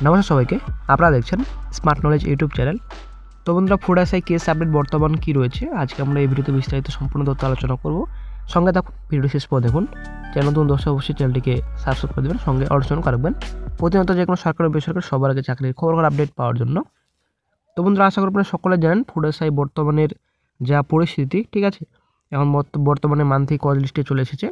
নমস্কার সবাইকে, আপনারা দেখছেন স্মার্ট নলেজ ইউটিউব চ্যানেল। তো বন্ধুরা, ফুড এসআই কেস আপডেট বর্তমান কী রয়েছে আজকে আমরা এই ভিডিওতে বিস্তারিত সম্পূর্ণ তথ্য আলোচনা করব। সঙ্গে থাকুন, ভিডিও শেষ পর দেখুন। চ্যানেল নতুন দর্শক অবশ্যই চ্যানেলটিকে সাবস্ক্রাইব করে দেবেন, সঙ্গে অর্জন রাখবেন প্রতিনিয়ত যে কোনো সরকারি বেসরকারি সবার আগে চাকরির খবর আপডেট পাওয়ার জন্য। তো বন্ধুরা, আশা করি আপনারা সকলে জানেন ফুড এসআই বর্তমানের যা পরিস্থিতি, ঠিক আছে। এখন বর্তমানে মান্থলি কজ লিস্টে চলে এসেছে।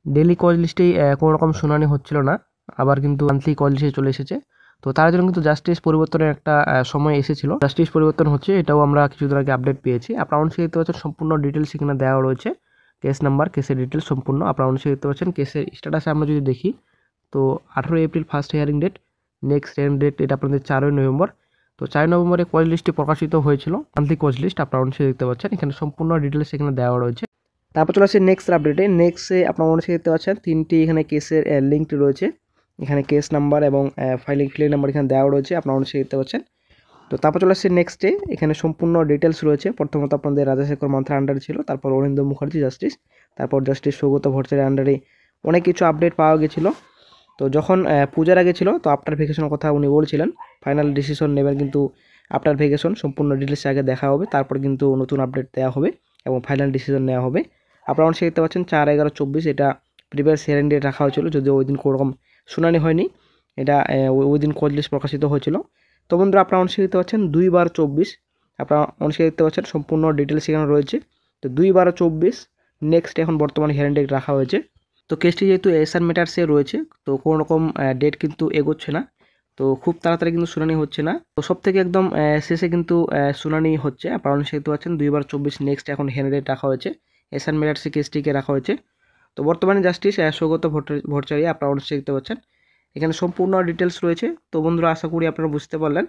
ডেলি কজ লিস্টেই কোনো রকম শুনানি হচ্ছিল না, আবার কিন্তু মান্থলি কজ লিস্টে চলে এসেছে। তো তার জন্য কিন্তু জাস্টিস পরিবর্তনের একটা সময় এসেছিল, জাস্টিস পরিবর্তন হচ্ছে, এটাও আমরা কিছুদিন আগে আপডেট পেয়েছি। আপনারা অবশ্যই দেখতে পাচ্ছেন সম্পূর্ণ ডিটেলস এখানে দেওয়া রয়েছে, কেস নাম্বার, কেসের ডিটেলস সম্পূর্ণ আপনারা অবশ্যই দেখতে পাচ্ছেন। কেসের স্ট্যাটাসে আমরা যদি দেখি তো 18 April first hearing date, next hearing date এটা আপনাদের 4 নভেম্বর। তো 4 নভেম্বরে কজ লিস্টটি প্রকাশিত হয়েছিল, মান্থলি কজ লিস্ট আপনারা অবশ্যই দেখতে পাচ্ছেন, এখানে সম্পূর্ণ ডিটেলস এখানে দেওয়া রয়েছে। তারপর চলে আসছে নেক্সট আপডেটে। নেক্সটে আপনারা অবশ্যই দেখতে পাচ্ছেন তিনটি এখানে কেসের লিঙ্কটি রয়েছে, এখানে কেস নাম্বার এবং ফাইলিং নাম্বার এখানে দেওয়া রয়েছে, আপনারা অবশ্যই দেখতে পাচ্ছেন। তো তারপর চলে আসছে নেক্সটে, এখানে সম্পূর্ণ ডিটেলস রয়েছে। প্রথমত আপনাদের রাজাশেখর মান্থার আন্ডারে ছিল, তারপর অরিন্দম মুখার্জি জাস্টিস, তারপর জাস্টিস সৌগত ভট্টাচার্যের আন্ডারে অনেক কিছু আপডেট পাওয়া গেছিলো। তো যখন পূজার আগে ছিল তো আফটার ভ্যাকেশনের কথা উনি বলছিলেন, ফাইনাল ডিসিশন নেবেন কিন্তু আফটার ভ্যাকেশন, সম্পূর্ণ ডিটেলস আগে দেখা হবে, তারপর কিন্তু নতুন আপডেট দেওয়া হবে এবং ফাইনাল ডিসিশন নেওয়া হবে। আপনারা অবশ্যই দেখতে পাচ্ছেন 4/11/24 এটা প্রিভিয়াস হিয়ারিং ডেট রাখা হয়েছিল, যদিও ওই দিন কোনোরকম শুনানি হয়নি, এটা ওই দিন কজ লিস্ট প্রকাশিত হয়েছিল। তো বন্ধুরা, আপনারা অবশ্যই দেখতে পাচ্ছেন 2/12/24, আপনারা অবশ্যই দেখতে পাচ্ছেন সম্পূর্ণ ডিটেলস এখানে রয়েছে। তো 2/12/24 নেক্সট এখন বর্তমানে হিয়ারিং ডেট রাখা হয়েছে। তো কেসটি যেহেতু এসআর ম্যাটার্সে রয়েছে তো কোনো রকম ডেট কিন্তু এগোচ্ছে না, তো খুব তাড়াতাড়ি কিন্তু শুনানি হচ্ছে না। তো সব থেকে একদম শেষে কিন্তু শুনানি হচ্ছে, আপনারা অবশ্যই দেখতে পাচ্ছেন 2/12/24 নেক্সট এখন হিয়ারিং ডেট রাখা হয়েছে, এসআর ম্যাটার্সে কেসটিকে রাখা হয়েছে। তো বর্তমানে জাস্টিস সৌগত ভট্টাচার্য আপনারা অবশ্যই দেখতে পাচ্ছেন, এখানে সম্পূর্ণ ডিটেলস রয়েছে। তো বন্ধুরা, আশা করি আপনারা বুঝতে পারলেন।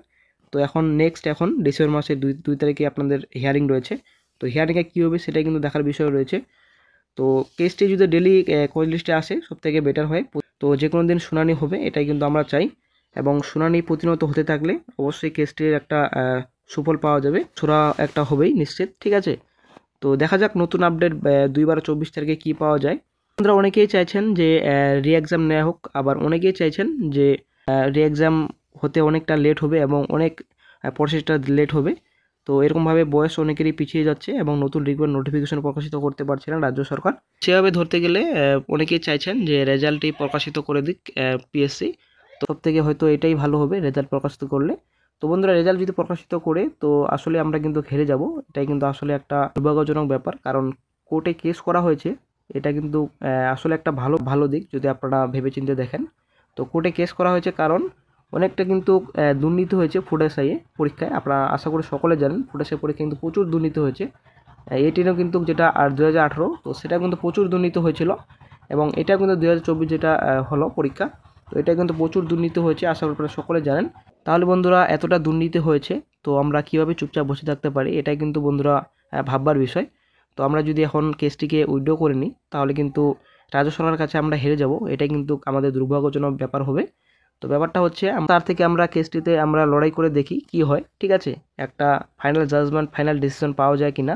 তো এখন নেক্সট এখন ডিসেম্বর মাসের 2 তারিখে আপনাদের হিয়ারিং রয়েছে। তো হিয়ারিংয়ে কী হবে সেটাই কিন্তু দেখার বিষয় রয়েছে। তো কেসটি যদি ডেলি কজ লিস্টে আসে সব থেকে বেটার হয়। তো যে কোনো দিন শুনানি হবে এটাই কিন্তু আমরা চাই, এবং শুনানি প্রতিনিয়ত হতে থাকলে অবশ্যই কেসটির একটা সুফল পাওয়া যাবে, ছোড়া একটা হবেই নিশ্চিত, ঠিক আছে। তো দেখা যাক নতুন আপডেট 2/12/24 তারিখে কী পাওয়া যায়। আপনারা অনেকেই চাইছেন যে রি এক্সাম নেওয়া হোক, আবার অনেকেই চাইছেন যে রি এক্সাম হতে অনেকটা লেট হবে এবং অনেক প্রসেসটা লেট হবে। তো এরকমভাবে বয়স অনেকেরই পিছিয়ে যাচ্ছে এবং নতুন রিক্রুটমেন্ট নোটিফিকেশন প্রকাশিত করতে পারছে না রাজ্য সরকার। সেভাবে ধরতে গেলে অনেকেই চাইছেন যে রেজাল্টই প্রকাশিত করে দিক পিএসসি। তো সব থেকে হয়তো এটাই ভালো হবে রেজাল্ট প্রকাশিত করলে। তো বন্ধুরা, রেজাল্ট যদি প্রকাশিত করে তো আসলে আমরা কিন্তু হেরে যাব, এটাই কিন্তু আসলে একটা দুর্ভাগ্যজনক ব্যাপার, কারণ কোর্টে কেস করা হয়েছে, এটা কিন্তু আসলে একটা ভালো দিক যদি আপনারা ভেবেচিন্তে দেখেন। তো কোর্টে কেস করা হয়েছে কারণ অনেকটা কিন্তু দুর্নীতি হয়েছে ফুড এসআইয়ে পরীক্ষায়, আপনারা আশা করি সকলে জানেন ফুড এসআই পরীক্ষায় কিন্তু প্রচুর দুর্নীতি হয়েছে। 18-এও কিন্তু যেটা আর 2018 তো সেটা কিন্তু প্রচুর দুর্নীতি হয়েছিল, এবং এটা কিন্তু 2024 যেটা হলো পরীক্ষা, তো এটা কিন্তু প্রচুর দুর্নীতি হয়েছে, আশা করি আপনারা সকলে জানেন। তাহলে বন্ধুরা, এতটা দুর্নীতি হয়েছে তো আমরা কীভাবে চুপচাপ বসে থাকতে পারি, এটাই কিন্তু বন্ধুরা ভাববার বিষয়। তো আমরা যদি এখন কেসটিকে উইথড্র করে নিই তাহলে কিন্তু রাজ্য সরকারের কাছে আমরা হেরে যাব, এটাই কিন্তু আমাদের দুর্ভাগ্যজনক ব্যাপার হবে। তো ব্যাপারটা হচ্ছে তার থেকে আমরা কেসটিতে আমরা লড়াই করে দেখি কি হয়, ঠিক আছে, একটা ফাইনাল জাজমেন্ট, ফাইনাল ডিসিশন পাওয়া যায় কিনা।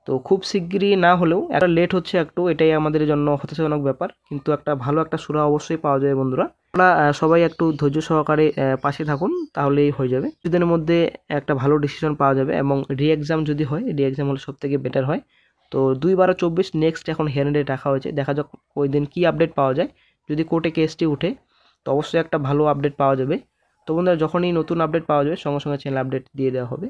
তো খুব শিগগিরই না হলেও একটা লেট হচ্ছে একটু, এটাই আমাদের জন্য হতাশাজনক ব্যাপার, কিন্তু একটা ভালো একটা সুরা অবশ্যই পাওয়া যায় বন্ধুরা। আমরা সবাই একটু ধৈর্য সহকারে পাশে থাকুন, তাহলেই হয়ে যাবে, কিছুদিনের মধ্যে একটা ভালো ডিসিশন পাওয়া যাবে। এবং রি এক্সাম যদি হয়, রি এক্সাম হলে সব থেকে বেটার হয়। তো 2/12/24 নেক্সট এখন হিয়ারিং ডেট রাখা হয়েছে, দেখা যাক ওই দিন কী আপডেট পাওয়া যায়। যদি কোর্টে কেসটি উঠে তো অবশ্যই একটা ভালো আপডেট পাওয়া যাবে। তো বন্ধুরা, যখনই নতুন আপডেট পাওয়া যাবে সঙ্গে সঙ্গে চ্যানেল আপডেট দিয়ে দেওয়া হবে।